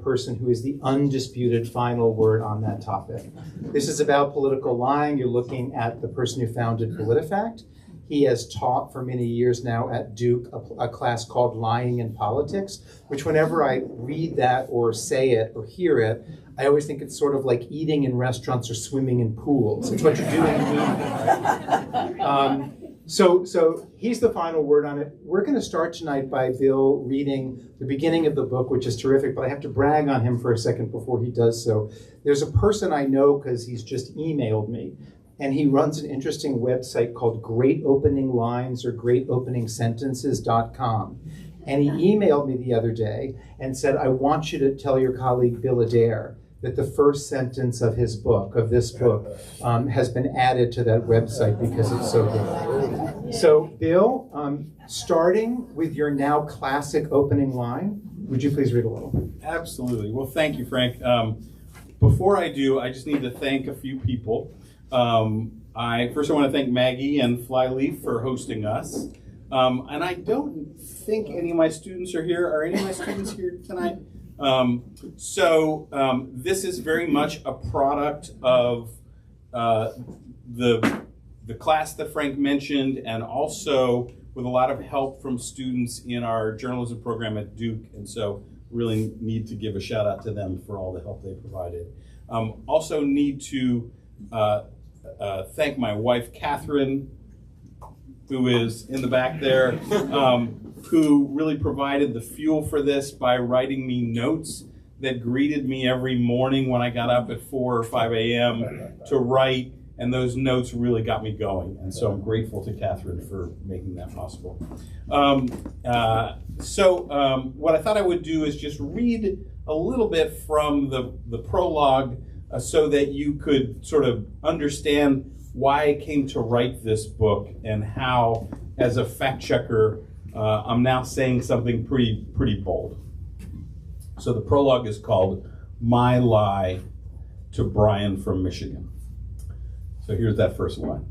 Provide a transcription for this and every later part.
person who is the undisputed final word on that topic. This is about political lying. You're looking at the person who founded PolitiFact. He has taught for many years now at Duke a class called Lying in Politics, which whenever I read that or say it or hear it, I always think it's sort of like eating in restaurants or swimming in pools. It's what you're doing immediately. So he's the final word on it. We're going to start tonight by Bill reading the beginning of the book, which is terrific, but I have to brag on him for a second before he does so. There's a person I know because he's just emailed me, and he runs an interesting website called Great Opening Lines or greatopeningsentences.com. And he emailed me the other day and said, I want you to tell your colleague Bill Adair that the first sentence of his book, of this book, has been added to that website because it's so good. So, Bill, starting with your now classic opening line, would you please read a little? Absolutely. Well, thank you, Frank. Before I do, I just need to thank a few people. First, I want to thank Maggie and Flyleaf for hosting us. And I don't think any of my students are here. Are any of my students here tonight? This is very much a product of the class that Frank mentioned, and also with a lot of help from students in our journalism program at Duke. And so really need to give a shout out to them for all the help they provided. Also need to thank my wife, Catherine, who is in the back there, who really provided the fuel for this by writing me notes that greeted me every morning when I got up at 4 or 5 a.m. to write, and those notes really got me going. And so I'm grateful to Catherine for making that possible. What I thought I would do is just read a little bit from the prologue so that you could sort of understand why I came to write this book and how, as a fact checker, I'm now saying something pretty bold. So the prologue is called My Lie to Brian from Michigan. So here's that first line.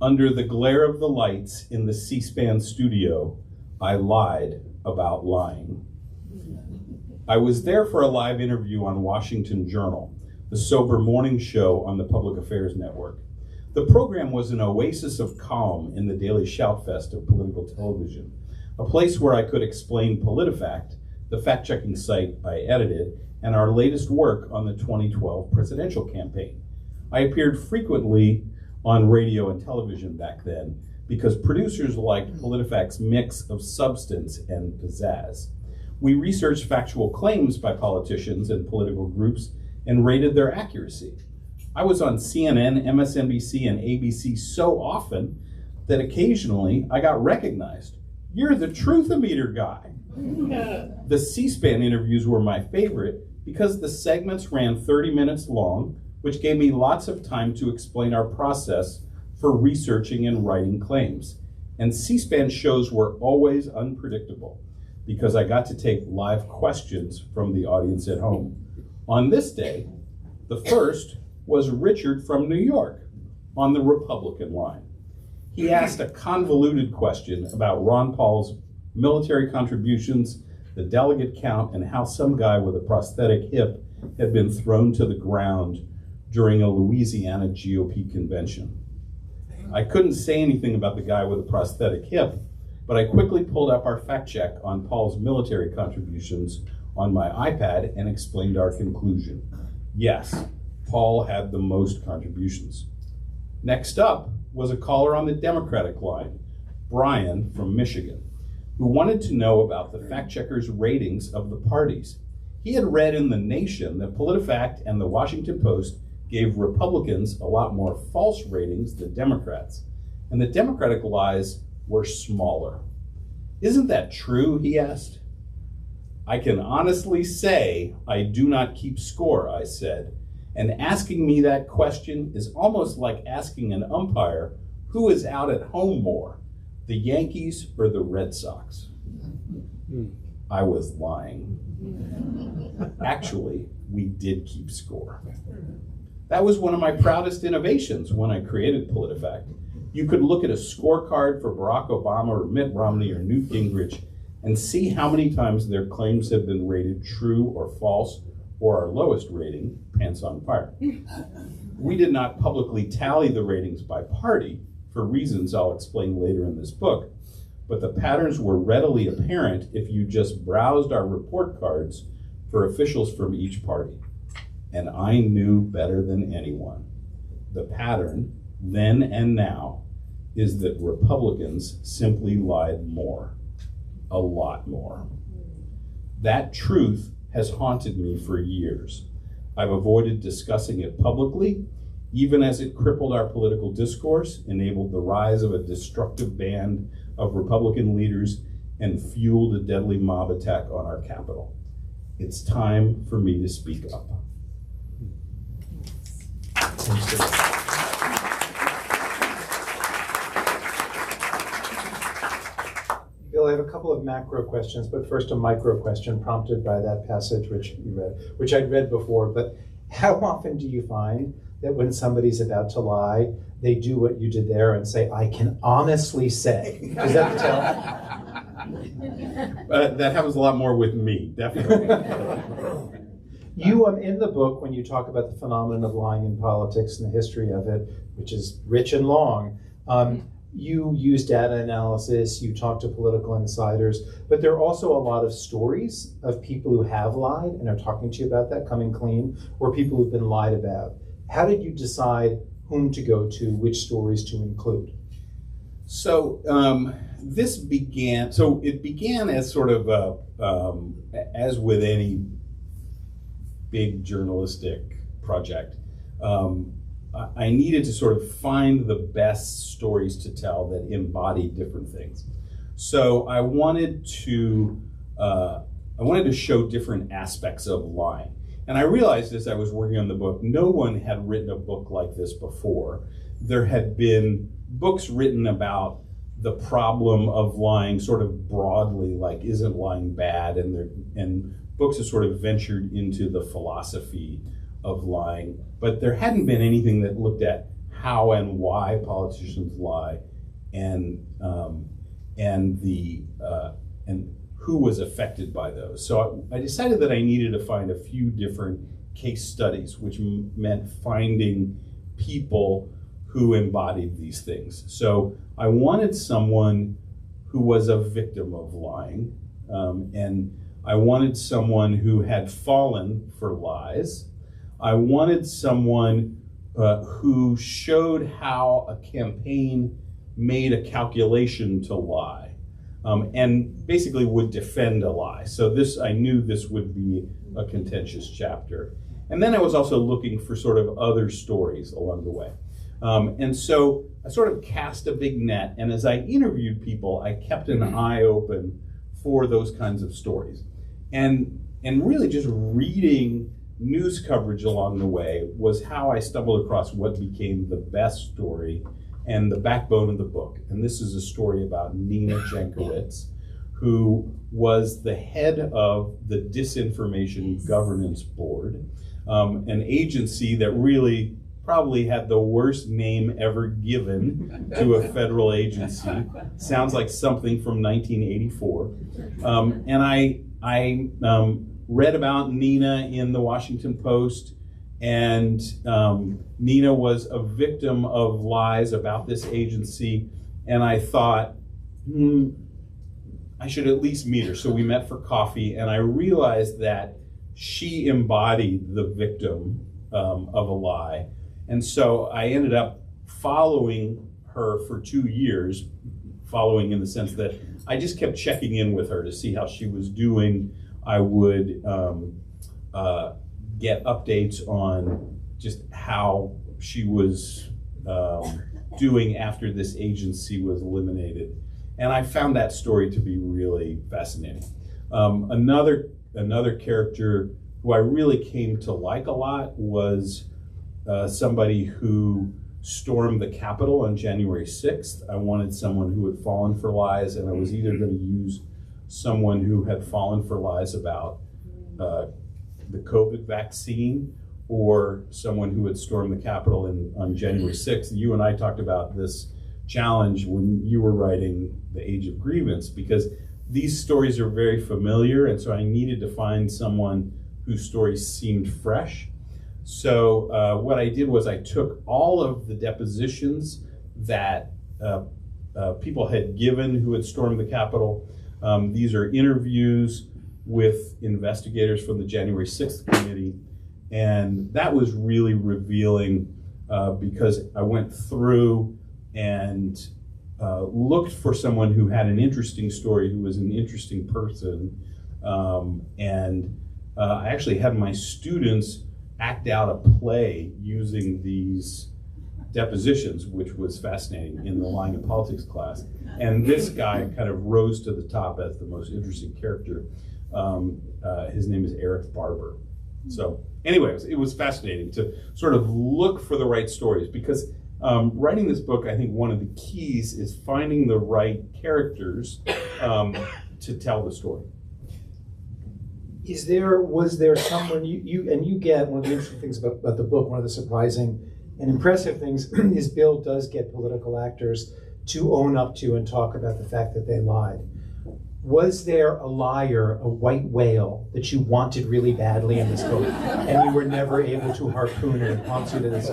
Under the glare of the lights in the C-SPAN studio, I lied about lying. I was there for a live interview on Washington Journal, the sober morning show on the Public Affairs Network. The program was an oasis of calm in the daily shoutfest of political television, a place where I could explain PolitiFact, the fact-checking site I edited, and our latest work on the 2012 presidential campaign. I appeared frequently on radio and television back then because producers liked PolitiFact's mix of substance and pizzazz. We researched factual claims by politicians and political groups and rated their accuracy. I was on CNN, MSNBC, and ABC so often that occasionally I got recognized. You're the truth-o-meter guy. The C-SPAN interviews were my favorite because the segments ran 30 minutes long, which gave me lots of time to explain our process for researching and writing claims. And C-SPAN shows were always unpredictable because I got to take live questions from the audience at home. On this day, the first was Richard from New York on the Republican line. He asked a convoluted question about Ron Paul's military contributions, the delegate count, and how some guy with a prosthetic hip had been thrown to the ground during a Louisiana GOP convention. I couldn't say anything about the guy with a prosthetic hip, but I quickly pulled up our fact check on Paul's military contributions on my iPad and explained our conclusion. Yes, Paul had the most contributions. Next up was a caller on the Democratic line, Brian from Michigan, who wanted to know about the fact checkers' ratings of the parties. He had read in The Nation that PolitiFact and the Washington Post gave Republicans a lot more false ratings than Democrats, and the Democratic lies were smaller. Isn't that true, he asked. I can honestly say I do not keep score, I said. And asking me that question is almost like asking an umpire who is out at home more, the Yankees or the Red Sox. I was lying. Actually, we did keep score. That was one of my proudest innovations when I created PolitiFact. You could look at a scorecard for Barack Obama or Mitt Romney or Newt Gingrich and see how many times their claims have been rated true or false, or our lowest rating, pants on fire. We did not publicly tally the ratings by party for reasons I'll explain later in this book, but the patterns were readily apparent if you just browsed our report cards for officials from each party. And I knew better than anyone. The pattern, then and now, is that Republicans simply lied more, a lot more. That truth has haunted me for years. I've avoided discussing it publicly, even as it crippled our political discourse, enabled the rise of a destructive band of Republican leaders, and fueled a deadly mob attack on our Capitol. It's time for me to speak up. Bill, I have a couple of macro questions, but first a micro question prompted by that passage which you read, which I'd read before. But how often do you find that when somebody's about to lie, they do what you did there and say, "I can honestly say"? Is that the tell? That happens a lot more with me, definitely. You, in the book, when you talk about the phenomenon of lying in politics and the history of it, which is rich and long, you use data analysis, you talk to political insiders, but there are also a lot of stories of people who have lied and are talking to you about that, coming clean, or people who've been lied about. How did you decide whom to go to, which stories to include? So it began as sort of as with any big journalistic project. I needed to sort of find the best stories to tell that embody different things. So I wanted to show different aspects of lying. And I realized as I was working on the book, no one had written a book like this before. There had been books written about the problem of lying sort of broadly, like isn't lying bad, and books have sort of ventured into the philosophy of lying, but there hadn't been anything that looked at how and why politicians lie, and who was affected by those. So I decided that I needed to find a few different case studies, which meant finding people who embodied these things. So I wanted someone who was a victim of lying, and I wanted someone who had fallen for lies. I wanted someone who showed how a campaign made a calculation to lie, and basically would defend a lie. So I knew this would be a contentious chapter. And then I was also looking for sort of other stories along the way. And so I sort of cast a big net, and as I interviewed people, I kept an eye open for those kinds of stories. And really just reading news coverage along the way was how I stumbled across what became the best story and the backbone of the book. And this is a story about Nina Jankowicz, who was the head of the Disinformation Governance Board, an agency that really probably had the worst name ever given to a federal agency. Sounds like something from 1984. And I read about Nina in the Washington Post, and Nina was a victim of lies about this agency, and I thought, I should at least meet her. So we met for coffee, and I realized that she embodied the victim of a lie. And so I ended up following her for 2 years, following in the sense that I just kept checking in with her to see how she was doing. I would get updates on just how she was doing after this agency was eliminated. And I found that story to be really fascinating. Another character who I really came to like a lot was somebody who stormed the Capitol on January 6th. I wanted someone who had fallen for lies, and I was either going to use someone who had fallen for lies about the COVID vaccine, or someone who had stormed the Capitol on January 6th. You and I talked about this challenge when you were writing The Age of Grievance, because these stories are very familiar, and so I needed to find someone whose stories seemed fresh. So what I did was I took all of the depositions that people had given who had stormed the Capitol. These are interviews with investigators from the January 6th committee, and that was really revealing because I went through and looked for someone who had an interesting story, who was an interesting person, and I actually had my students act out a play using these depositions, which was fascinating in the Lying in Politics class. And this guy kind of rose to the top as the most interesting character. His name is Eric Barber. So anyways, it was fascinating to sort of look for the right stories, because writing this book, I think one of the keys is finding the right characters to tell the story. Was there someone, you get one of the interesting things about the book, one of the surprising and impressive things is Bill does get political actors to own up to and talk about the fact that they lied. Was there a liar, a white whale, that you wanted really badly in this book, and you were never able to harpoon it onto this?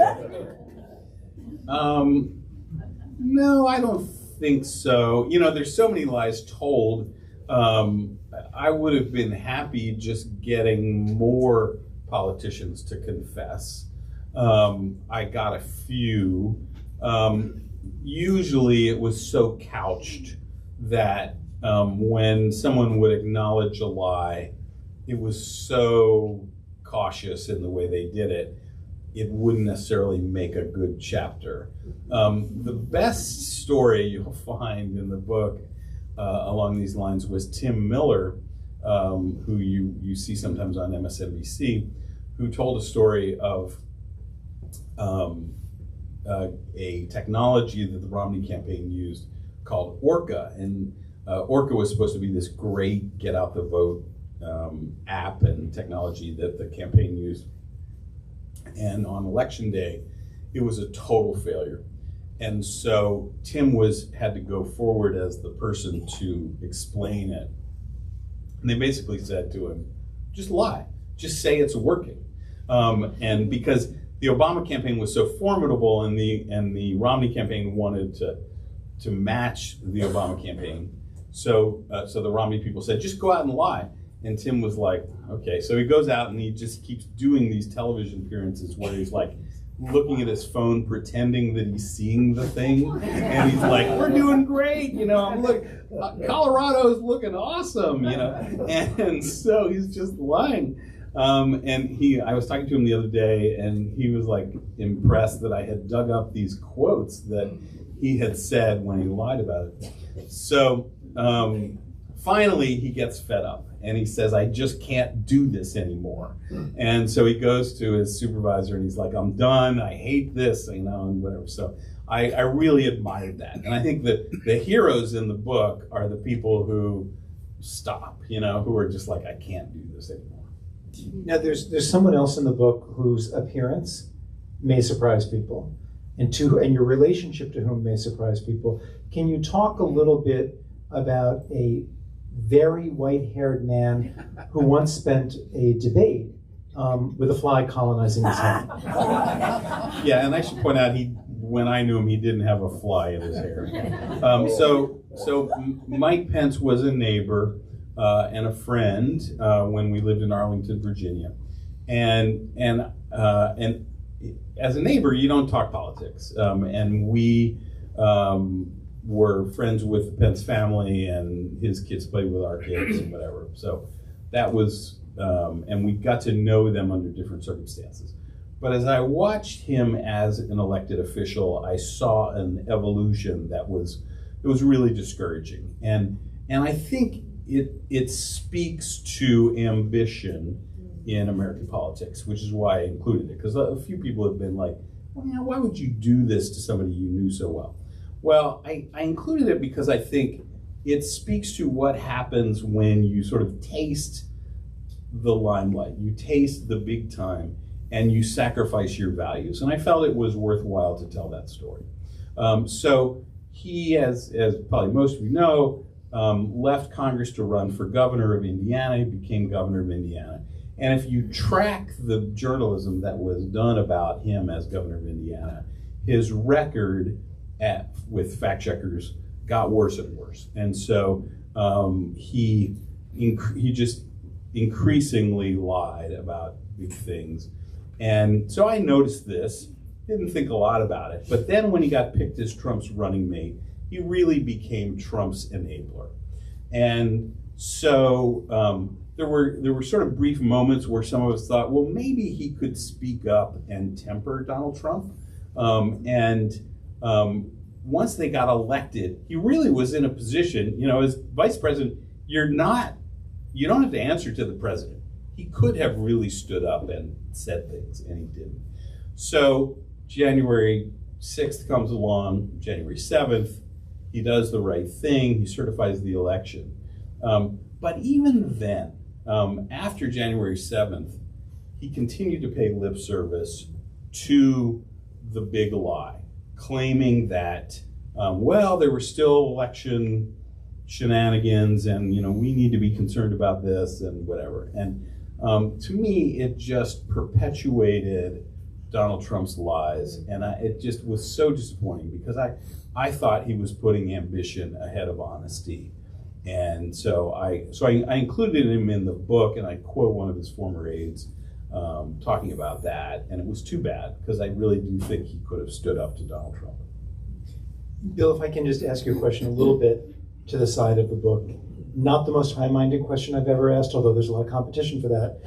No, I don't think so. You know, there's so many lies told. I would have been happy just getting more politicians to confess. I got a few. Usually it was so couched that when someone would acknowledge a lie, it was so cautious in the way they did it, it wouldn't necessarily make a good chapter. The best story you'll find in the book along these lines was Tim Miller, who you see sometimes on MSNBC, who told a story of a technology that the Romney campaign used called Orca. And Orca was supposed to be this great get out the vote app and technology that the campaign used. And on election day, it was a total failure. And so Tim had to go forward as the person to explain it. And they basically said to him, just lie, just say it's working. And because the Obama campaign was so formidable and the Romney campaign wanted to match the Obama campaign, so the Romney people said, just go out and lie. And Tim was like, okay. So he goes out and he just keeps doing these television appearances where he's like looking at his phone, pretending that he's seeing the thing. And he's like, we're doing great. You know, Colorado's looking awesome, you know. And so he's just lying. And I was talking to him the other day, and he was like impressed that I had dug up these quotes that he had said when he lied about it. So finally he gets fed up and he says, I just can't do this anymore. And so he goes to his supervisor and he's like, I'm done, I hate this, you know, and whatever. So I really admired that. And I think that the heroes in the book are the people who stop, you know, who are just like, I can't do this anymore. Now, there's someone else in the book whose appearance may surprise people, and your relationship to whom may surprise people. Can you talk a little bit about a very white-haired man who once spent a debate with a fly colonizing his head? Yeah, and I should point out, when I knew him, he didn't have a fly in his hair. So Mike Pence was a neighbor and a friend when we lived in Arlington, Virginia, and as a neighbor, you don't talk politics, and we were friends with the Pence family, and his kids played with our kids and whatever. So that was, and we got to know them under different circumstances. But as I watched him as an elected official, I saw an evolution it was really discouraging, and I think it speaks to ambition in American politics, which is why I included it, because a few people have been like, well, you know, why would you do this to somebody you knew so well? Well, I included it because I think it speaks to what happens when you sort of taste the limelight, you taste the big time, and you sacrifice your values. And I felt it was worthwhile to tell that story. So he, as probably most of you know, left Congress to run for governor of Indiana. He became governor of Indiana. And if you track the journalism that was done about him as governor of Indiana, his record with fact checkers got worse and worse. And so he just increasingly lied about big things. And so I noticed this, didn't think a lot about it. But then when he got picked as Trump's running mate, he really became Trump's enabler. And so there were sort of brief moments where some of us thought, well, maybe he could speak up and temper Donald Trump. Once they got elected, he really was in a position, as vice president, you don't have to answer to the president. He could have really stood up and said things, and he didn't. So January 6th comes along, January 7th, he does the right thing, he certifies the election. But even then, after January 7th, he continued to pay lip service to the big lie, claiming that, there were still election shenanigans and, we need to be concerned about this and whatever. And to me, it just perpetuated Donald Trump's lies. And it just was so disappointing because I thought he was putting ambition ahead of honesty. And so I included him in the book, and I quote one of his former aides talking about that. And it was too bad because I really do think he could have stood up to Donald Trump. Bill, if I can just ask you a question a little bit to the side of the book. Not the most high-minded question I've ever asked, although there's a lot of competition for that.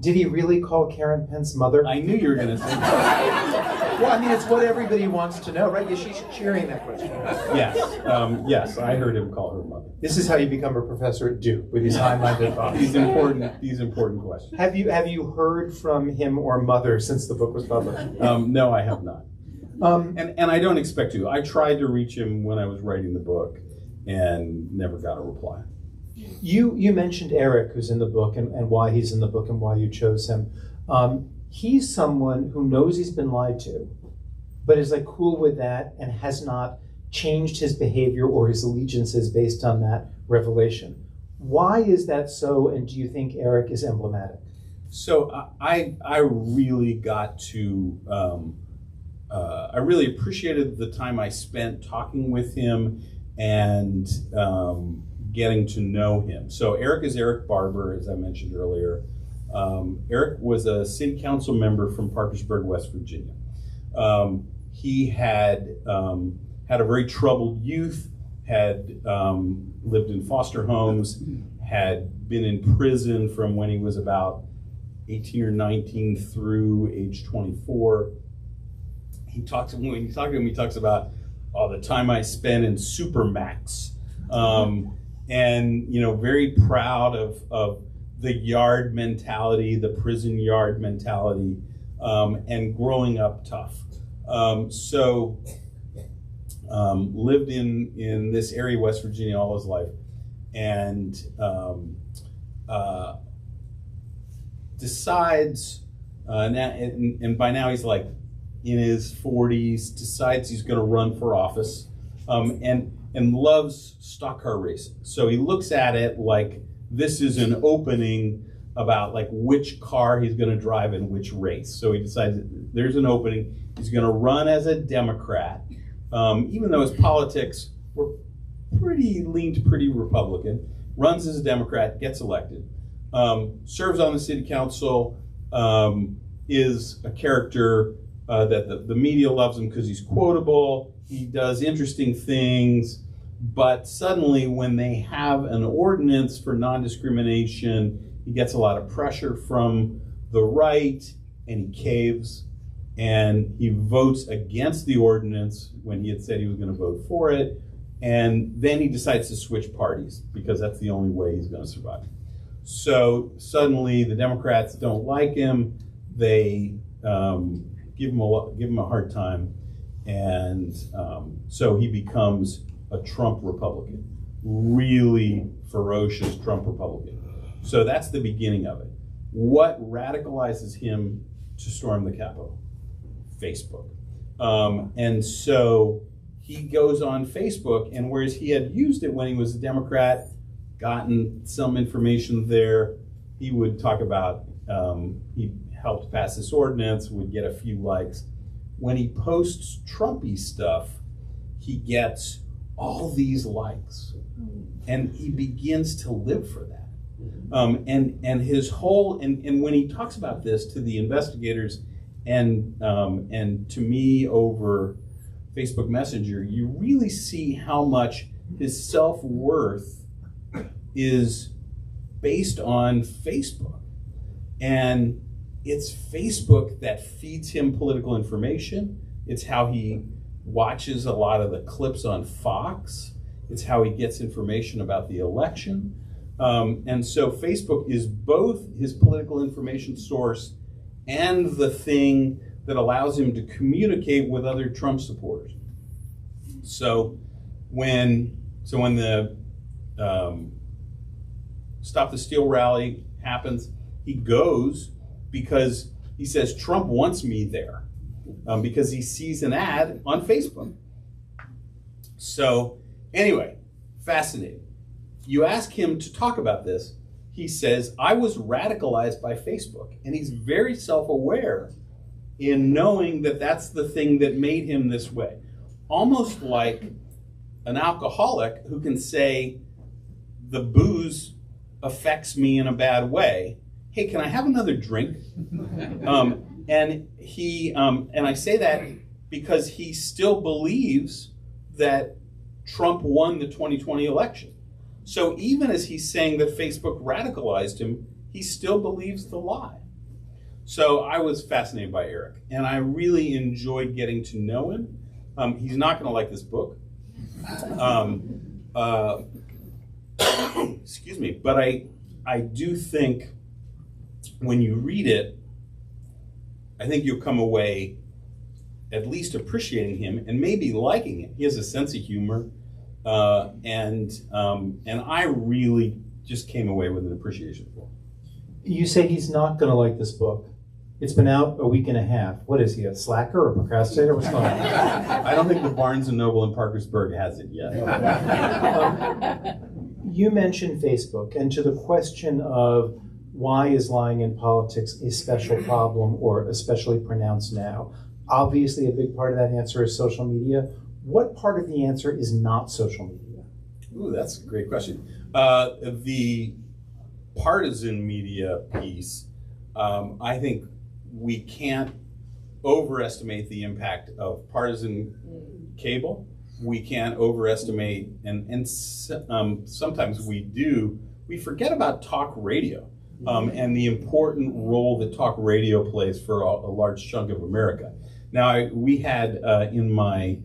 Did he really call Karen Pence mother? I knew you were going to say that. Well, I mean, it's what everybody wants to know, right? She's cheering that question. Yes, I heard him call her mother. This is how you become a professor at Duke, with these high-minded thoughts. These important questions. Have you heard from him or mother since the book was published? No, I have not. And I don't expect to. I tried to reach him when I was writing the book and never got a reply. You mentioned Eric, who's in the book, and why he's in the book and why you chose him. He's someone who knows he's been lied to, but is cool with that and has not changed his behavior or his allegiances based on that revelation. Why is that so, and do you think Eric is emblematic? So I really got to, I really appreciated the time I spent talking with him and getting to know him. So Eric is Eric Barber, as I mentioned earlier. Eric was a city council member from Parkersburg, West Virginia. He had had a very troubled youth, had lived in foster homes, had been in prison from when he was about 18 or 19 through age 24. When you talk to him, he talks about the time I spent in Supermax. And very proud of the yard mentality, the prison yard mentality, and growing up tough. Lived in this area, West Virginia, all his life, and decides, and by now he's in his 40s, decides he's going to run for office, and loves stock car racing. So he looks at it like this is an opening about which car he's going to drive in which race. So he decides there's an opening. He's going to run as a Democrat, even though his politics were leaned pretty Republican. Runs as a Democrat, gets elected, serves on the city council, is a character that the media loves him because he's quotable. He does interesting things, but suddenly when they have an ordinance for non-discrimination, he gets a lot of pressure from the right, and he caves, and he votes against the ordinance when he had said he was going to vote for it, and then he decides to switch parties because that's the only way he's going to survive. So suddenly the Democrats don't like him. They give him a hard time. And so he becomes a Trump Republican, really ferocious Trump Republican. So that's the beginning of it. What radicalizes him to storm the Capitol? Facebook. And so he goes on Facebook, and whereas he had used it when he was a Democrat, gotten some information there, he would talk about he helped pass this ordinance, would get a few likes. When he posts Trumpy stuff, he gets all these likes, and he begins to live for that. And his whole and when he talks about this to the investigators and to me over Facebook Messenger, you really see how much his self-worth is based on Facebook. And it's Facebook that feeds him political information. It's how he watches a lot of the clips on Fox. It's how he gets information about the election. And so Facebook is both his political information source and the thing that allows him to communicate with other Trump supporters. So when the Stop the Steal rally happens, he goes because he says Trump wants me there, because he sees an ad on Facebook. So anyway, fascinating. You ask him to talk about this, he says, I was radicalized by Facebook. And he's very self-aware in knowing that that's the thing that made him this way. Almost like an alcoholic who can say, the booze affects me in a bad way. Hey, can I have another drink? And I say that because he still believes that Trump won the 2020 election. So even as he's saying that Facebook radicalized him, he still believes the lie. So I was fascinated by Eric, and I really enjoyed getting to know him. He's not going to like this book. Excuse me, but I do think when you read it, I think you'll come away at least appreciating him and maybe liking him. He has a sense of humor, and I really just came away with an appreciation for him. You say he's not going to like this book. It's been out a week and a half. What is he, a slacker or a procrastinator? What's going on? I don't think the Barnes & Noble in Parkersburg has it yet. You mentioned Facebook, and to the question of why is lying in politics a special problem or especially pronounced now? Obviously, a big part of that answer is social media. What part of the answer is not social media? Ooh, that's a great question. The partisan media piece, I think we can't overestimate the impact of partisan cable. We can't overestimate, and sometimes we do, we forget about talk radio and the important role that talk radio plays for a large chunk of America. Now, we had in my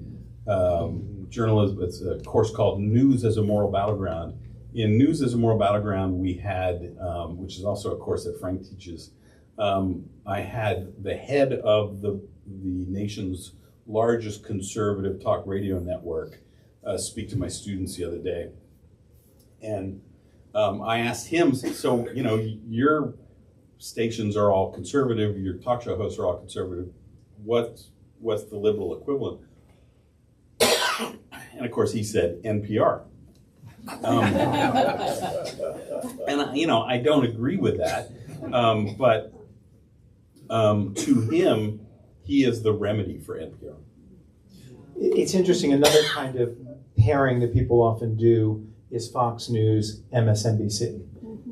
journalism, it's a course called News as a Moral Battleground. In News as a Moral Battleground, we had, which is also a course that Frank teaches, I had the head of the nation's largest conservative talk radio network speak to my students the other day. And I asked him, so, you know, your stations are all conservative, your talk show hosts are all conservative, what's the liberal equivalent? And of course he said NPR. And you know, I don't agree with that, but to him, he is the remedy for NPR. It's interesting, another kind of pairing that people often do is Fox News, MSNBC.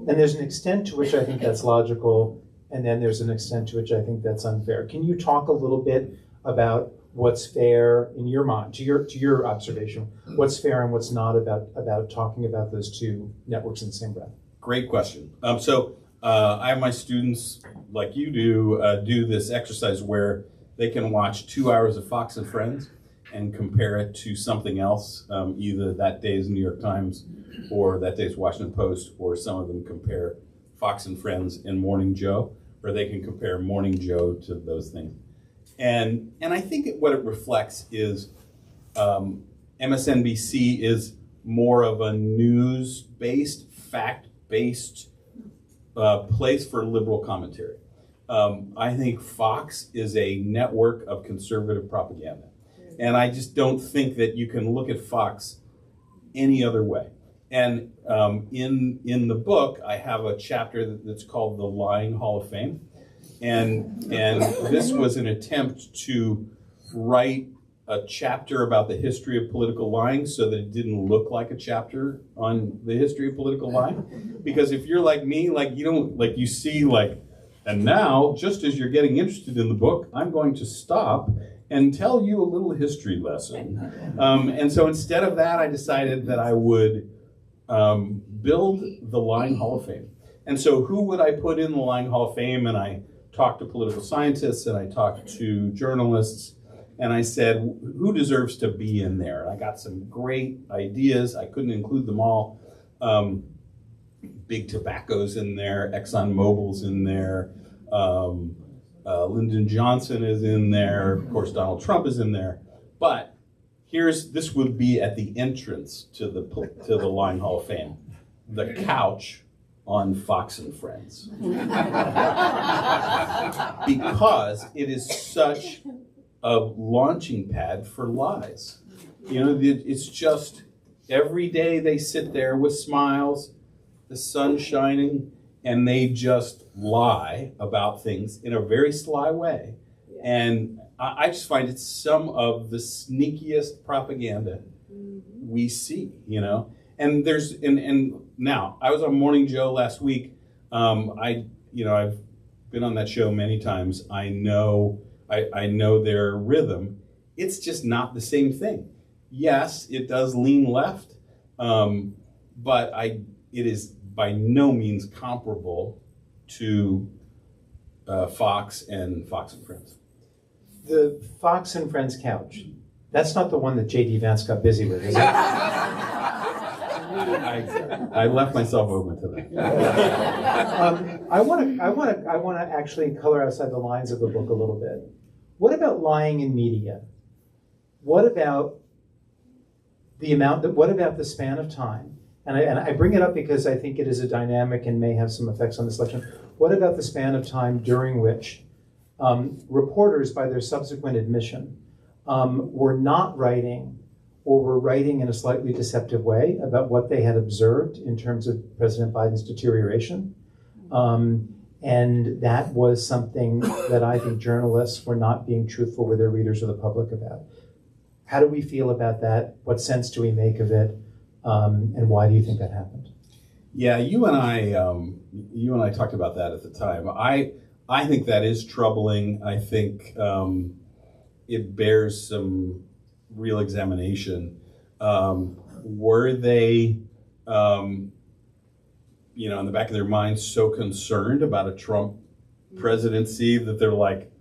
And there's an extent to which I think that's logical, and then there's an extent to which I think that's unfair. Can you talk a little bit about what's fair in your mind, to your observation, what's fair and what's not about talking about those two networks in the same breath? Great question. So I have my students, like you do this exercise where they can watch 2 hours of Fox and Friends and compare it to something else, either that day's New York Times or that day's Washington Post, or some of them compare Fox and Friends and Morning Joe, or they can compare Morning Joe to those things. And I think what it reflects is MSNBC is more of a news-based, fact-based place for liberal commentary. I think Fox is a network of conservative propaganda. And I just don't think that you can look at Fox any other way. And in the book, I have a chapter that's called The Lying Hall of Fame. And this was an attempt to write a chapter about the history of political lying so that it didn't look like a chapter on the history of political lying. Because if you're like me, like you don't, like you see like, and now, just as you're getting interested in the book, I'm going to stop and tell you a little history lesson. And so instead of that, I decided that I would build the Lying Hall of Fame. And so who would I put in the Lying Hall of Fame? And I talked to political scientists and I talked to journalists. And I said, who deserves to be in there? And I got some great ideas. I couldn't include them all. Big Tobacco's in there, ExxonMobil's in there, Lyndon Johnson is in there, of course Donald Trump is in there. But this would be at the entrance to the Lying Hall of Fame, the couch on Fox and Friends. Because it is such a launching pad for lies. You know, it's just every day they sit there with smiles, the sun shining, and they just lie about things in a very sly way. And I just find it some of the sneakiest propaganda we see, you know. And now I was on Morning Joe last week. I've been on that show many times. I know their rhythm. It's just not the same thing. Yes, it does lean left, but it is by no means comparable to Fox and Friends. The Fox and Friends couch, that's not the one that J.D. Vance got busy with, is it? I left myself open to that. I want to actually color outside the lines of the book a little bit. What about lying in media? What about the span of time? And I bring it up because I think it is a dynamic and may have some effects on the selection. What about the span of time during which reporters, by their subsequent admission, were not writing or were writing in a slightly deceptive way about what they had observed in terms of President Biden's deterioration? And that was something that I think journalists were not being truthful with their readers or the public about. How do we feel about that? What sense do we make of it? And why do you think that happened? Yeah, you and I talked about that at the time. I think that is troubling. I think it bears some real examination. Were they, in the back of their minds, so concerned about a Trump presidency that they're like,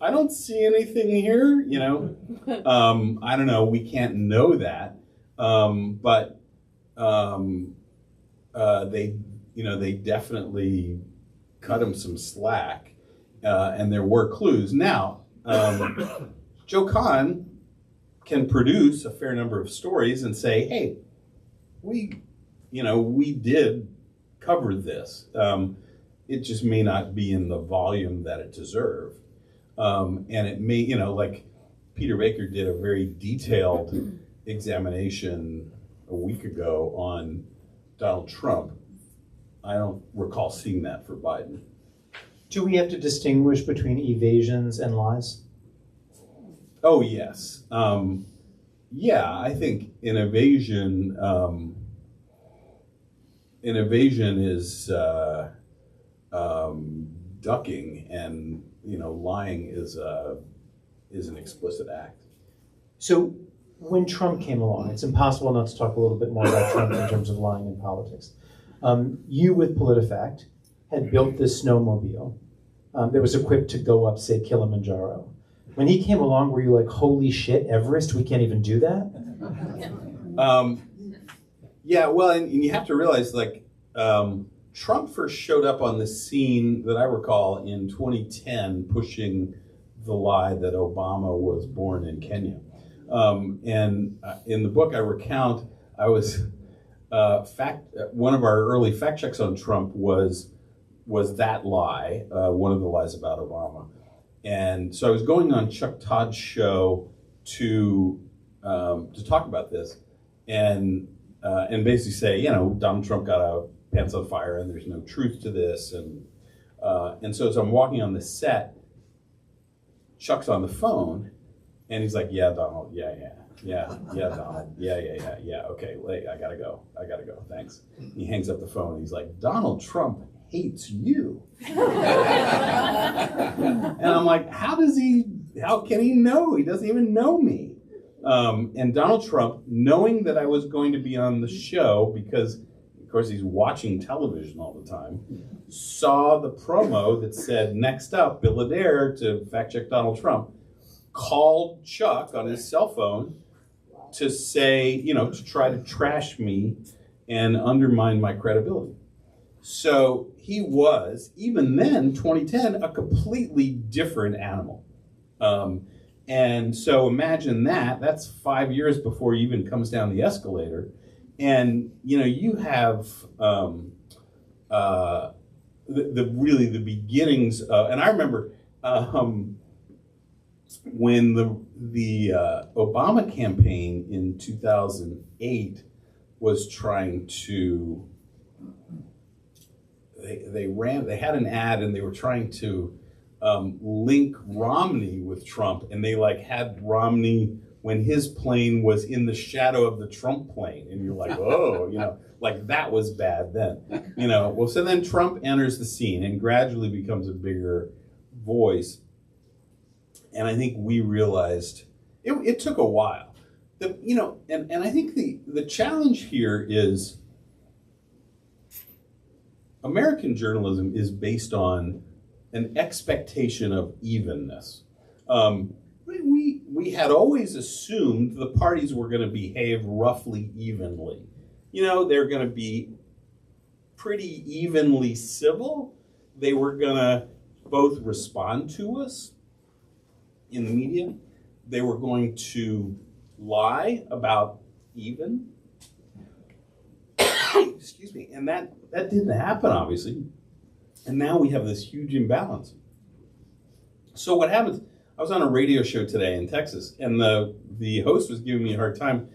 I don't see anything here, I don't know, we can't know that. But they definitely cut him some slack, and there were clues. Now, Joe Kahn can produce a fair number of stories and say, hey, we did cover this. It just may not be in the volume that it deserved. And it may, like Peter Baker did a very detailed examination a week ago on Donald Trump. I don't recall seeing that for Biden. Do we have to distinguish between evasions and lies? Oh, yes. I think an evasion is ducking, and lying is an explicit act. So when Trump came along, it's impossible not to talk a little bit more about Trump in terms of lying in politics. You, with PolitiFact, had built this snowmobile that was equipped to go up, say, Kilimanjaro. When he came along, were you like, holy shit, Everest, we can't even do that? Yeah, well, and you have to realize, Trump first showed up on the scene that I recall in 2010, pushing the lie that Obama was born in Kenya. And in the book I recount, one of our early fact checks on Trump was that lie, one of the lies about Obama. And so I was going on Chuck Todd's show to talk about this, and basically say, Donald Trump got out pants on fire, and there's no truth to this, and so as I'm walking on the set, Chuck's on the phone, and he's like, "Yeah, Donald, yeah, Donald, yeah. Okay, wait, I gotta go. Thanks." He hangs up the phone, and he's like, "Donald Trump hates you." And I'm like, how can he know? He doesn't even know me. And Donald Trump, knowing that I was going to be on the show, because of course he's watching television all the time, saw the promo that said, "Next up, Bill Adair to fact check Donald Trump," called Chuck on his cell phone to say, to try to trash me and undermine my credibility. So he was, even then, 2010, a completely different animal. And so imagine that. That's 5 years before he even comes down the escalator. And, you have the beginnings of, and I remember when the Obama campaign in 2008 was trying to, they had an ad and they were trying to link Romney with Trump, and they had Romney when his plane was in the shadow of the Trump plane, and you're like, oh, that was bad then, Well, so then Trump enters the scene and gradually becomes a bigger voice, and I think we realized it took a while, and I think the challenge here is American journalism is based on an expectation of evenness. We had always assumed the parties were going to behave roughly evenly. They're going to be pretty evenly civil. They were going to both respond to us in the media. They were going to lie about even. Excuse me. And that didn't happen, obviously. And now we have this huge imbalance. So what happens, I was on a radio show today in Texas, and the host was giving me a hard time.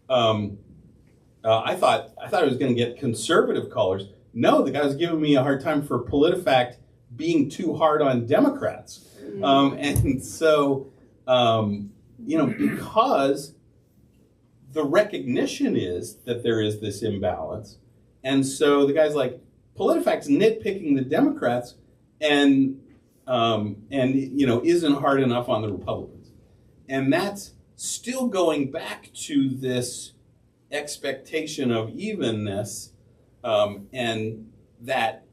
I thought I was going to get conservative callers. No, the guy was giving me a hard time for PolitiFact being too hard on Democrats. And so, because the recognition is that there is this imbalance, and so the guy's like, PolitiFact's nitpicking the Democrats and isn't hard enough on the Republicans. And that's still going back to this expectation of evenness, and that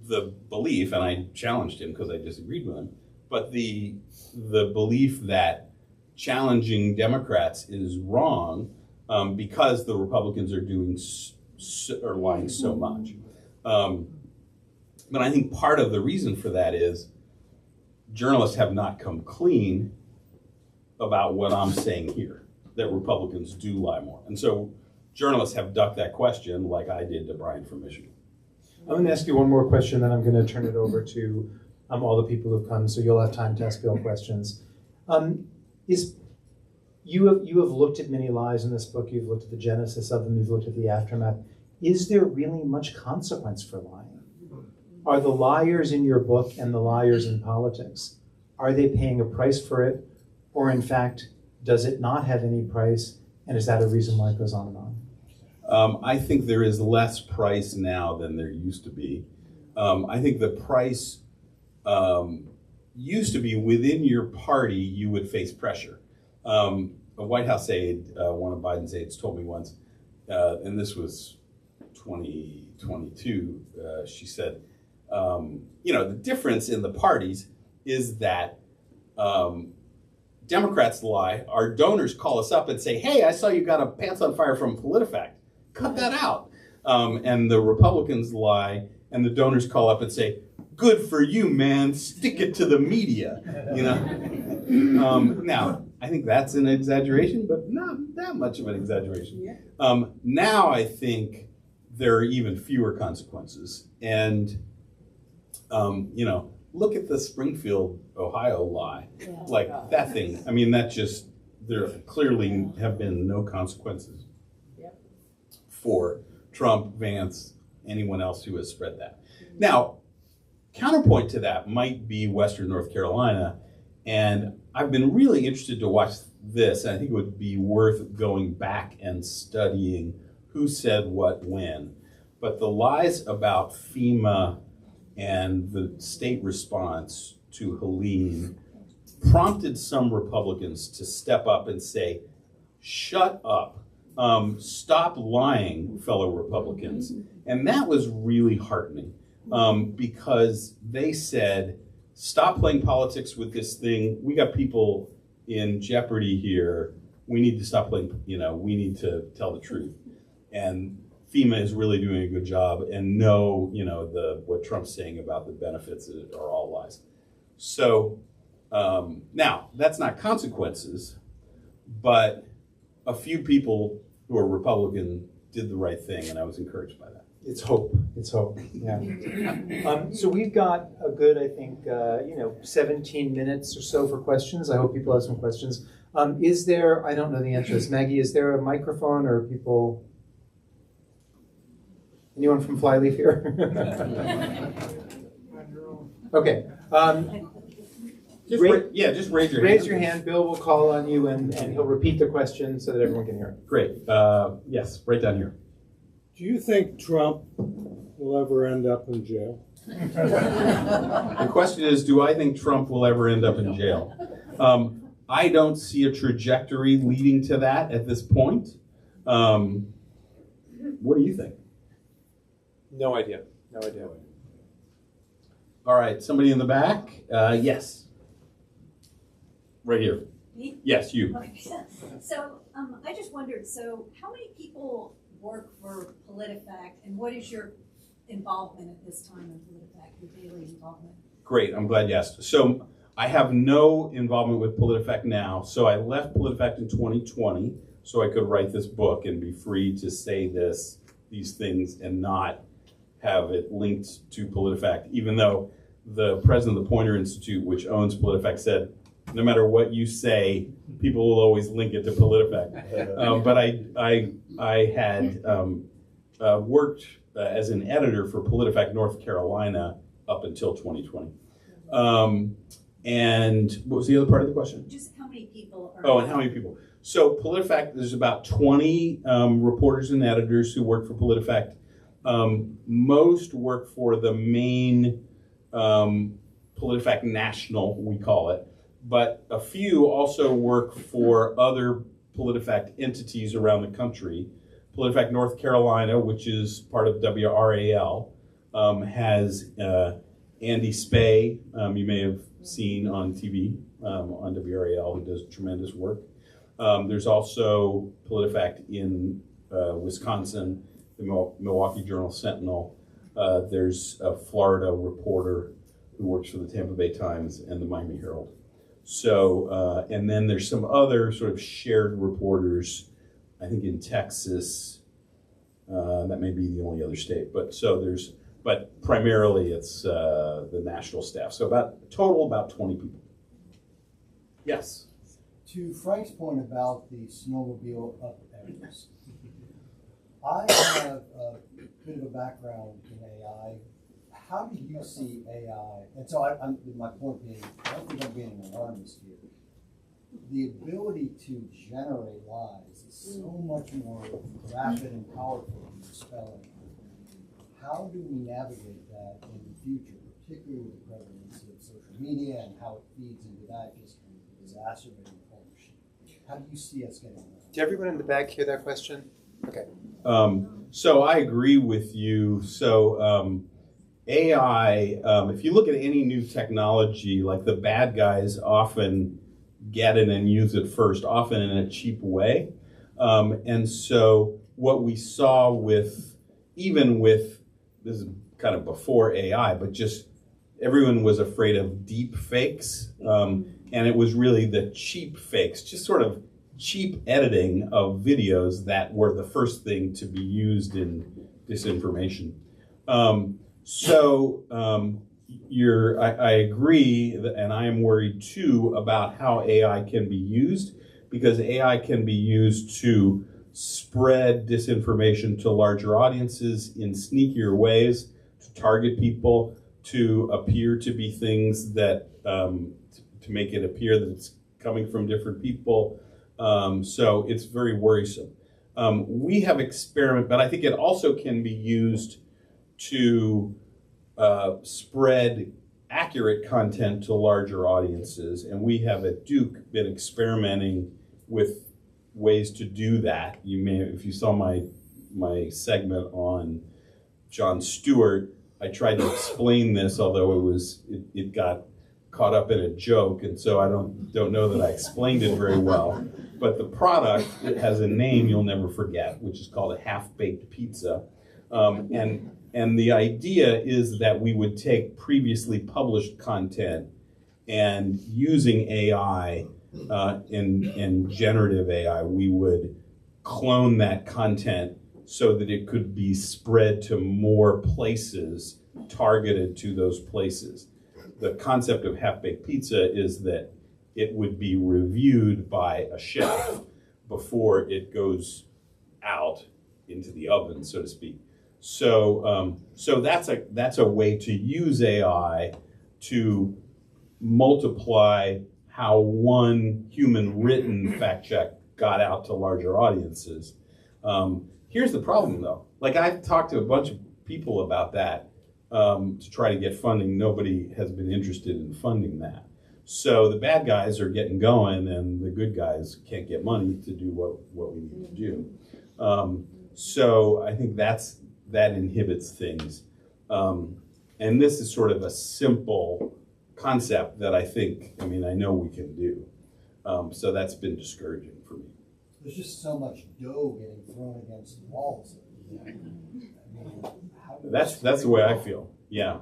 the belief, and I challenged him because I disagreed with him, but the belief that challenging Democrats is wrong because the Republicans are lying so much. But I think part of the reason for that is journalists have not come clean about what I'm saying here, that Republicans do lie more. And so journalists have ducked that question like I did to Brian from Michigan. I'm going to ask you one more question, then I'm going to turn it over to all the people who've come, so you'll have time to ask Bill questions. You have looked at many lies in this book, you've looked at the genesis of them, you've looked at the aftermath. Is there really much consequence for lying? Are the liars in your book and the liars in politics, are they paying a price for it? Or in fact, does it not have any price? And is that a reason why it goes on and on? I think there is less price now than there used to be. I think the price used to be within your party, you would face pressure. A White House aide, one of Biden's aides told me once, and this was 2022, she said, the difference in the parties is that Democrats lie, our donors call us up and say, hey, I saw you got a pants on fire from PolitiFact. Cut that out. And the Republicans lie, and the donors call up and say, good for you, man, stick it to the media. Now, I think that's an exaggeration, but not that much of an exaggeration. Yeah. Now I think there are even fewer consequences. And, look at the Springfield, Ohio lie. Yeah. Like that thing. I mean, that just, there clearly have been no consequences for Trump, Vance, anyone else who has spread that. Now, counterpoint to that might be Western North Carolina, and I've been really interested to watch this, and I think it would be worth going back and studying who said what when. But the lies about FEMA and the state response to Helene prompted some Republicans to step up and say, shut up. Stop lying, fellow Republicans. And that was really heartening because they said, stop playing politics with this thing. We got people in jeopardy here. We need to stop playing, we need to tell the truth. And FEMA is really doing a good job, and know, what Trump's saying about the benefits are all lies. So now, that's not consequences, but a few people who are Republican did the right thing, and I was encouraged by that. It's hope. It's hope. Yeah. So we've got a good, I think, 17 minutes or so for questions. I hope people have some questions. Is there? I don't know the answer to this. Maggie, is there a microphone or people? Anyone from Flyleaf here? Okay. Just raise your hand. Raise your hand. Bill will call on you, and he'll repeat the question so that everyone can hear it. Great. Yes, right down here. Do you think Trump will ever end up in jail? The question is, do I think Trump will ever end up in jail? I don't see a trajectory leading to that at this point. What do you think? No idea. No idea. All right, somebody in the back? Yes. Right here. Me? Yes, you. Okay. So I just wondered, so how many people work for PolitiFact, and what is your involvement at this time in PolitiFact, your daily involvement? Great, I'm glad you asked. So I have no involvement with PolitiFact now. So I left PolitiFact in 2020 so I could write this book and be free to say these things and not have it linked to PolitiFact, even though the president of the Poynter Institute, which owns PolitiFact, said, no matter what you say, people will always link it to PolitiFact. But I had worked as an editor for PolitiFact North Carolina up until 2020. And what was the other part of the question? Just how many people are... Oh, and how many people? So PolitiFact, there's about 20 reporters and editors who work for PolitiFact. Most work for the main PolitiFact National, we call it, but a few also work for other PolitiFact entities around the country. PolitiFact North Carolina, which is part of WRAL, has Andy Spay, you may have seen on TV on WRAL, who does tremendous work. There's also PolitiFact in Wisconsin, the Milwaukee Journal-Sentinel. There's a Florida reporter who works for the Tampa Bay Times and the Miami Herald. So, and then there's some other sort of shared reporters, I think in Texas. That may be the only other state, but primarily it's the national staff. So about 20 people. Yes. To Frank's point about the snowmobile up areas, I have a bit of a background in AI. How do you see AI? And so my point being, I don't think I'm being an alarmist here. The ability to generate lies is so much more rapid and powerful than spelling. How do we navigate that in the future, particularly with the prevalence of social media and how it feeds into that, just exacerbating ownership? How do you see us getting there? Did everyone in the back hear that question? Okay. So I agree with you. So AI, if you look at any new technology, like the bad guys often get it and use it first, often in a cheap way. And so what we saw even with, this is kind of before AI, but just everyone was afraid of deep fakes. And it was really the cheap fakes, just sort of cheap editing of videos that were the first thing to be used in disinformation. I agree, and I am worried too about how AI can be used, because AI can be used to spread disinformation to larger audiences in sneakier ways, to target people, to appear to be things that, to make it appear that it's coming from different people. So it's very worrisome. We have experiment, but I think it also can be used to spread accurate content to larger audiences. And we have at Duke been experimenting with ways to do that. You may, if you saw my segment on Jon Stewart, I tried to explain this, although it got caught up in a joke, and so I don't know that I explained it very well. But the product, it has a name you'll never forget, which is called a half-baked pizza. And the idea is that we would take previously published content and using AI and generative AI, we would clone that content so that it could be spread to more places, targeted to those places. The concept of half-baked pizza is that it would be reviewed by a chef before it goes out into the oven, so to speak. So that's a way to use AI to multiply how one human written fact check got out to larger audiences. Here's the problem though. Like, I've talked to a bunch of people about that to try to get funding. Nobody has been interested in funding that. So the bad guys are getting going and the good guys can't get money to do what we need to do. So I think that inhibits things. And this is sort of a simple concept that I know we can do. So that's been discouraging for me. There's just so much dough getting thrown against the walls. That's the way I feel. Yeah.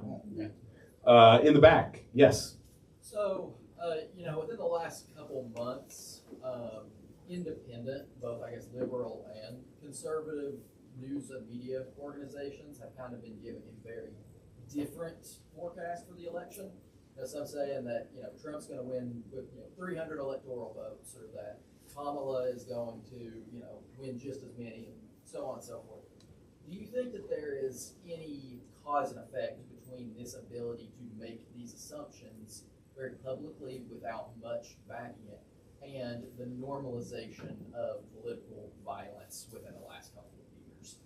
In the back, yes. So, within the last couple months, independent, both I guess liberal and conservative news and media organizations have kind of been giving a very different forecast for the election. Some saying that Trump's going to win with 300 electoral votes, or that Kamala is going to win just as many, and so on and so forth. Do you think that there is any cause and effect between this ability to make these assumptions very publicly without much backing it, and the normalization of political violence within the last couple of years?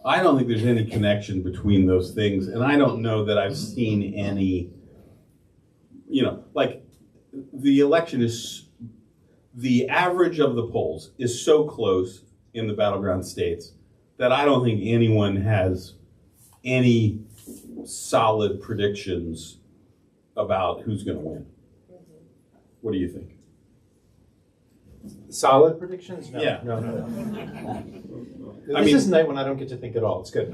I don't think there's any connection between those things, and I don't know that I've seen any, like the election is, the average of the polls is so close in the battleground states that I don't think anyone has any solid predictions about who's going to win. What do you think? Solid predictions? No. Yeah. No. This is a night when I don't get to think at all. It's good.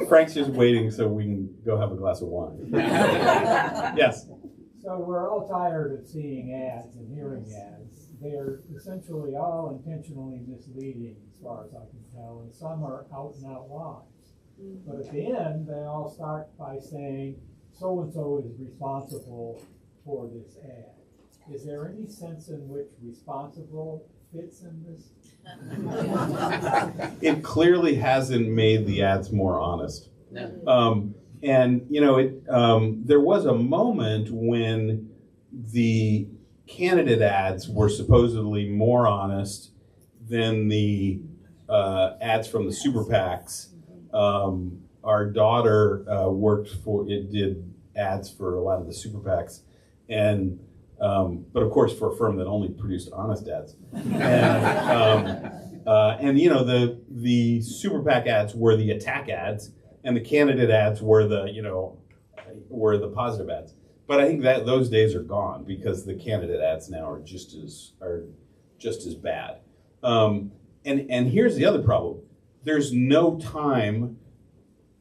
Frank's just waiting so we can go have a glass of wine. Yes. So we're all tired of seeing ads and hearing ads. They're essentially all intentionally misleading as far as I can tell, and some are out and out lies. But at the end, they all start by saying, so-and-so is responsible for this ad. Is there any sense in which responsible fits in this? It clearly hasn't made the ads more honest. No. There was a moment when the candidate ads were supposedly more honest than the ads from the super PACs. Our daughter did ads for a lot of the super PACs, and but of course for a firm that only produced honest ads. And the super PAC ads were the attack ads, and the candidate ads were the positive ads. But I think that those days are gone, because the candidate ads now are just as bad. And here's the other problem: there's no time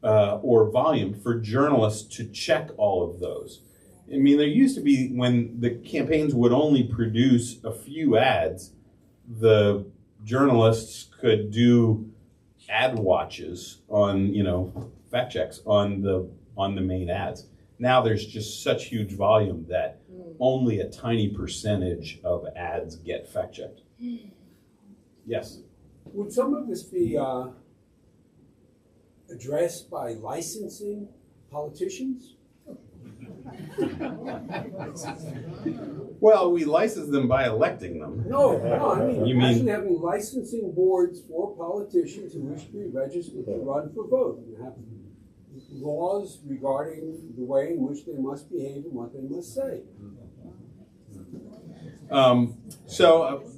or volume for journalists to check all of those. I mean, there used to be, when the campaigns would only produce a few ads, the journalists could do ad watches on, fact checks on the main ads. Now there's just such huge volume that only a tiny percentage of ads get fact checked. Yes. Would some of this be addressed by licensing politicians? Well, we license them by electing them. No, I mean, You mean- actually having licensing boards for politicians who wish to be registered to run for vote and have laws regarding the way in which they must behave and what they must say.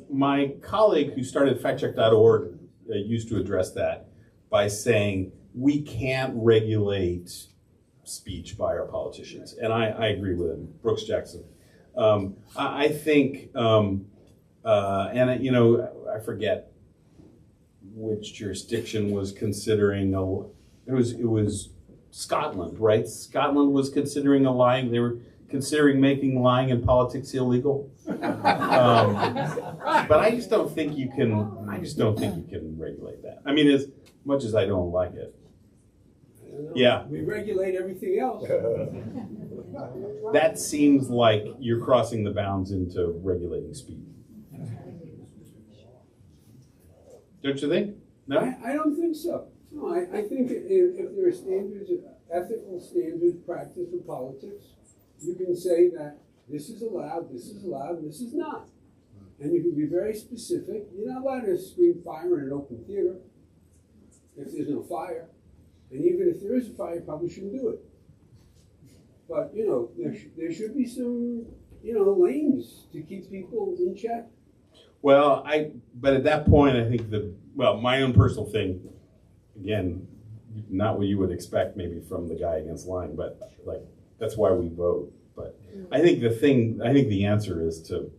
My colleague who started factcheck.org used to address that by saying we can't regulate speech by our politicians, and I agree with him. Brooks Jackson. I think, I forget which jurisdiction was considering it was Scotland, right? Scotland was considering a lying. They were considering making lying in politics illegal. But I just don't think you can. I just don't think you can regulate that. I mean, as much as I don't like it. Yeah. We regulate everything else. That seems like you're crossing the bounds into regulating speed. Don't you think? No? I don't think so. No, I think if there are standards, ethical standards practiced for politics, you can say that this is allowed, this is allowed, this is not. And you can be very specific. You're not allowed to scream fire in an open theater if there's no fire. And even if there is a fire, you probably shouldn't do it. But, there should be some, lanes to keep people in check. Well, but at that point, I think my own personal thing, again, not what you would expect maybe from the guy against lying, but that's why we vote. But I think the answer is to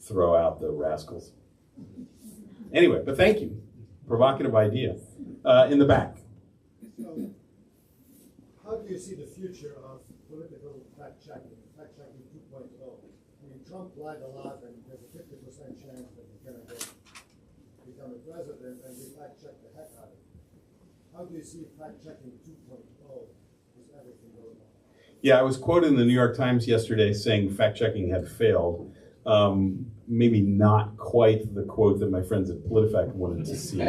throw out the rascals. Anyway, but thank you. Provocative idea. In the back. So, how do you see the future of political fact-checking 2.0? I mean, Trump lied a lot, and there's a 50% chance that he's going to become a president, and we fact-check the heck out of it. How do you see fact-checking 2.0 with everything going on? Yeah, I was quoted in the New York Times yesterday saying fact-checking had failed. Maybe not quite the quote that my friends at PolitiFact wanted to see.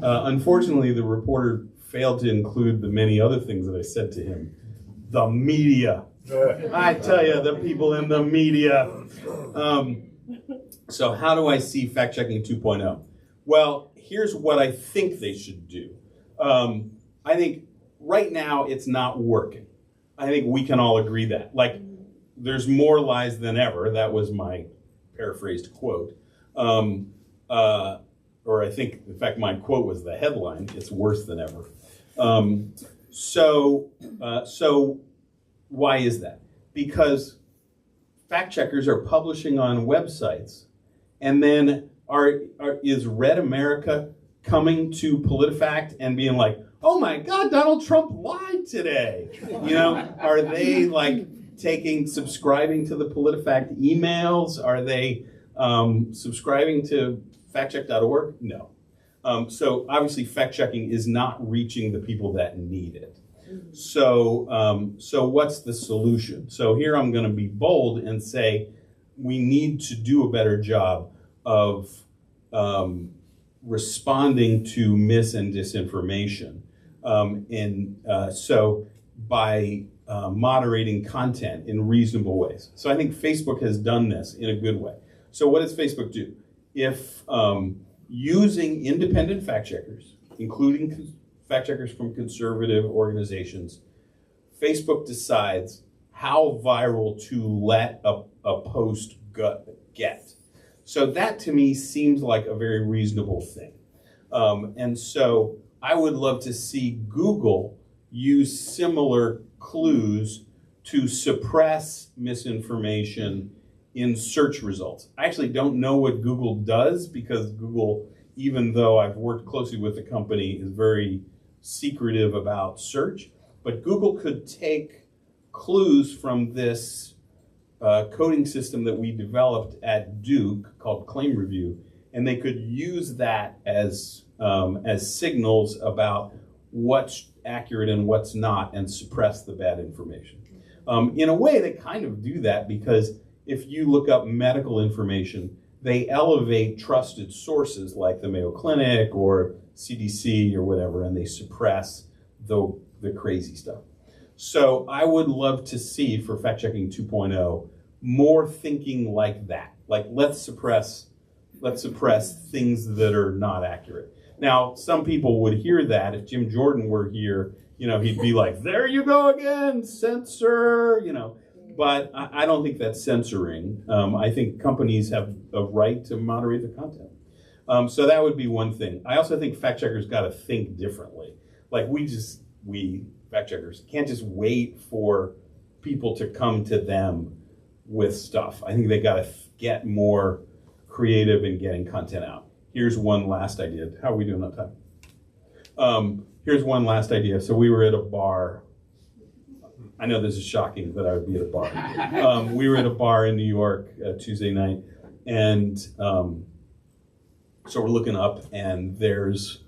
Unfortunately, the reporter failed to include the many other things that I said to him. The media. I tell you, the people in the media. So how do I see fact-checking 2.0? Well, here's what I think they should do. I think right now it's not working. I think we can all agree that. There's more lies than ever. That was my paraphrased quote. Or I think, in fact, my quote was the headline. It's worse than ever. So why is that? Because fact checkers are publishing on websites, and then is Red America coming to PolitiFact and being like, "Oh my God, Donald Trump lied today"? Are they subscribing to the PolitiFact emails? Are they subscribing to factcheck.org? No. So obviously fact checking is not reaching the people that need it. So what's the solution? So here I'm going to be bold and say we need to do a better job of responding to mis and disinformation. So by moderating content in reasonable ways. So I think Facebook has done this in a good way. So what does Facebook do? If using independent fact checkers, including fact checkers from conservative organizations, Facebook decides how viral to let a post get. So that to me seems like a very reasonable thing. And so I would love to see Google use similar clues to suppress misinformation in search results. I actually don't know what Google does because Google, even though I've worked closely with the company, is very secretive about search. But Google could take clues from this coding system that we developed at Duke called Claim Review and they could use that as signals about what's accurate and what's not, and suppress the bad information. In a way, they kind of do that because if you look up medical information, they elevate trusted sources like the Mayo Clinic or CDC or whatever, and they suppress the crazy stuff. So I would love to see for Fact Checking 2.0 more thinking like that. Like let's suppress things that are not accurate. Now, some people would hear that. If Jim Jordan were here, he'd be like, there you go again, censor, But I don't think that's censoring. I think companies have a right to moderate their content. So that would be one thing. I also think fact checkers got to think differently. Like we fact checkers can't just wait for people to come to them with stuff. I think they got to get more creative in getting content out. Here's one last idea. How are we doing on time? Here's one last idea. So we were at a bar. I know this is shocking that I would be at a bar. We were at a bar in New York Tuesday night, and so we're looking up, and there's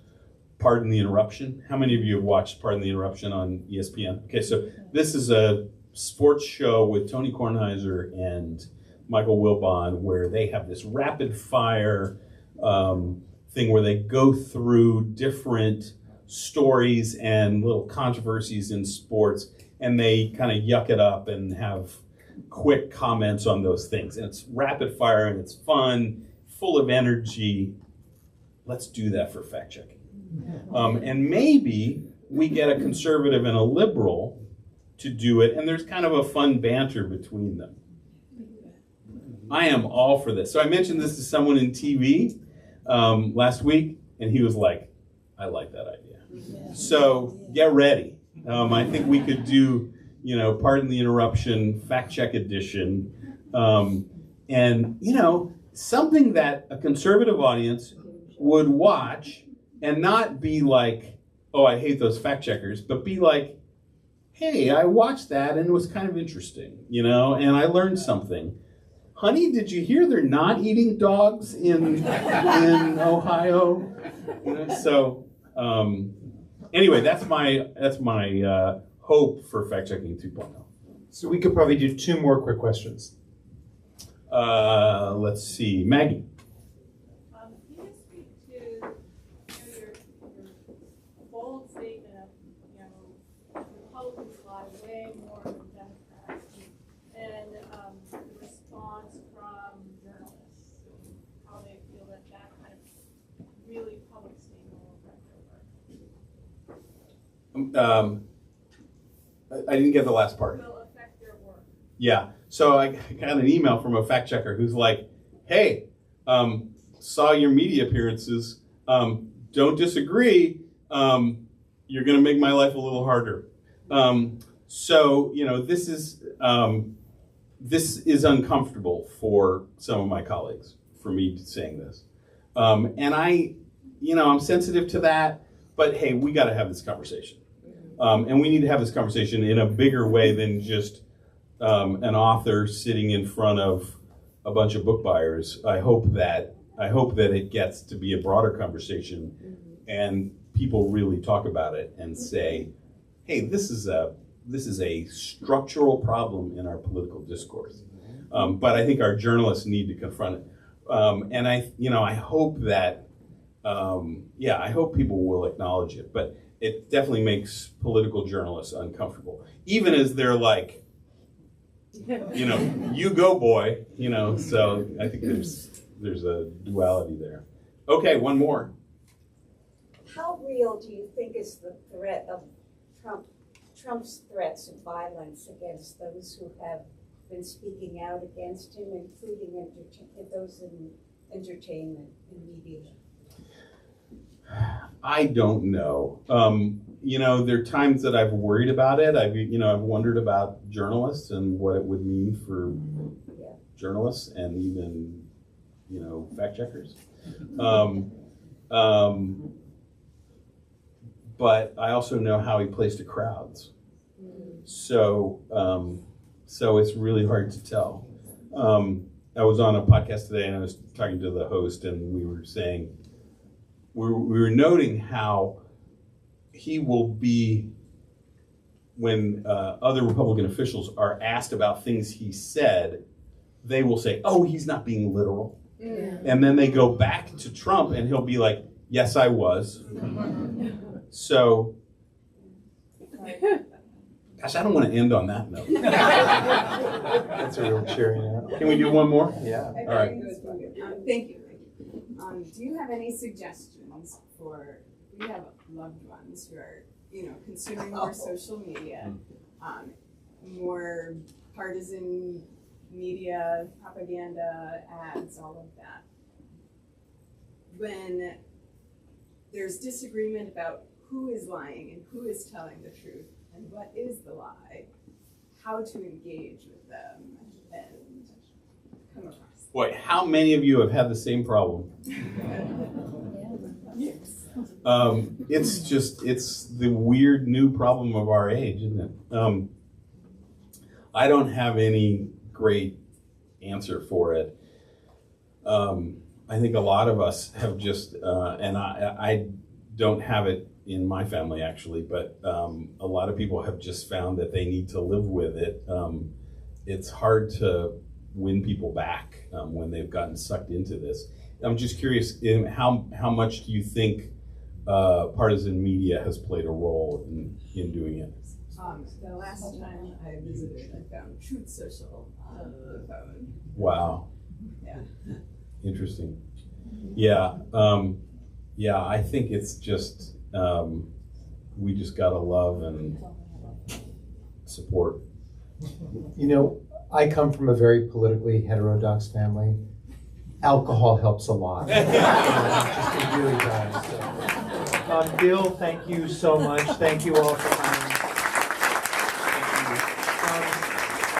Pardon the Interruption. How many of you have watched Pardon the Interruption on ESPN? Okay, so this is a sports show with Tony Kornheiser and Michael Wilbon, where they have this rapid fire thing where they go through different stories and little controversies in sports, and they kind of yuck it up and have quick comments on those things. And it's rapid fire and it's fun, full of energy. Let's do that for fact checking. And maybe we get a conservative and a liberal to do it, and there's kind of a fun banter between them. I am all for this. So I mentioned this to someone in TV last week, and he was like, I like that idea. So get ready. I think we could do, Pardon the Interruption, fact check edition, and, something that a conservative audience would watch and not be like, oh, I hate those fact checkers, but be like, hey, I watched that and it was kind of interesting, and I learned something. Honey, did you hear they're not eating dogs in Ohio? So anyway, that's my hope for fact checking 2.0. So we could probably do 2 more quick questions. Let's see, Maggie. Can you speak to your bold statement of Republicans lie way more than Democrats, and the response from journalists, how they feel that kind of really public statement will affect their work? I didn't get the last part. Will affect their work. Yeah. So I got an email from a fact checker who's like, hey, saw your media appearances. Don't disagree. You're going to make my life a little harder. So, this is uncomfortable for some of my colleagues, for me saying this. And I'm sensitive to that, but hey, we got to have this conversation. And we need to have this conversation in a bigger way than just an author sitting in front of a bunch of book buyers. I hope that it gets to be a broader conversation, and people really talk about it and say, hey, this is a structural problem in our political discourse. But I think our journalists need to confront it. And I hope that, I hope people will acknowledge it. But it definitely makes political journalists uncomfortable, even as they're like, you go, boy. So I think there's a duality there. Okay, one more. How real do you think is the threat of Trump's threats of violence against those who have been speaking out against him, including those in entertainment and media? I don't know. There are times that I've worried about it. I've wondered about journalists and what it would mean for journalists and even, fact checkers. But I also know how he plays to crowds. So it's really hard to tell. I was on a podcast today and I was talking to the host, and we were saying, we were noting how he will be, when other Republican officials are asked about things he said, they will say, oh, he's not being literal. Yeah. And then they go back to Trump and he'll be like, yes, I was. So, gosh, I don't want to end on that note. That's a real cheery note. Can we do one more? Yeah. All right. Thank you. Do you have any suggestions for, we have loved ones who are, consuming more social media, more partisan media, propaganda, ads, all of that. When there's disagreement about who is lying and who is telling the truth and what is the lie, how to engage with them and come across. Boy, how many of you have had the same problem? Yes. It's the weird new problem of our age, isn't it? I don't have any great answer for it. I think a lot of us have just, and I don't have it in my family actually, but a lot of people have just found that they need to live with it. It's hard to win people back when they've gotten sucked into this. I'm just curious, how much do you think partisan media has played a role in doing it? The last time I visited, I found Truth Social on the phone. Wow. Yeah. Interesting. Yeah. I think it's just, we just gotta love and support. I come from a very politically heterodox family. Alcohol helps a lot. It really does. So. Bill, thank you so much. Thank you all for coming.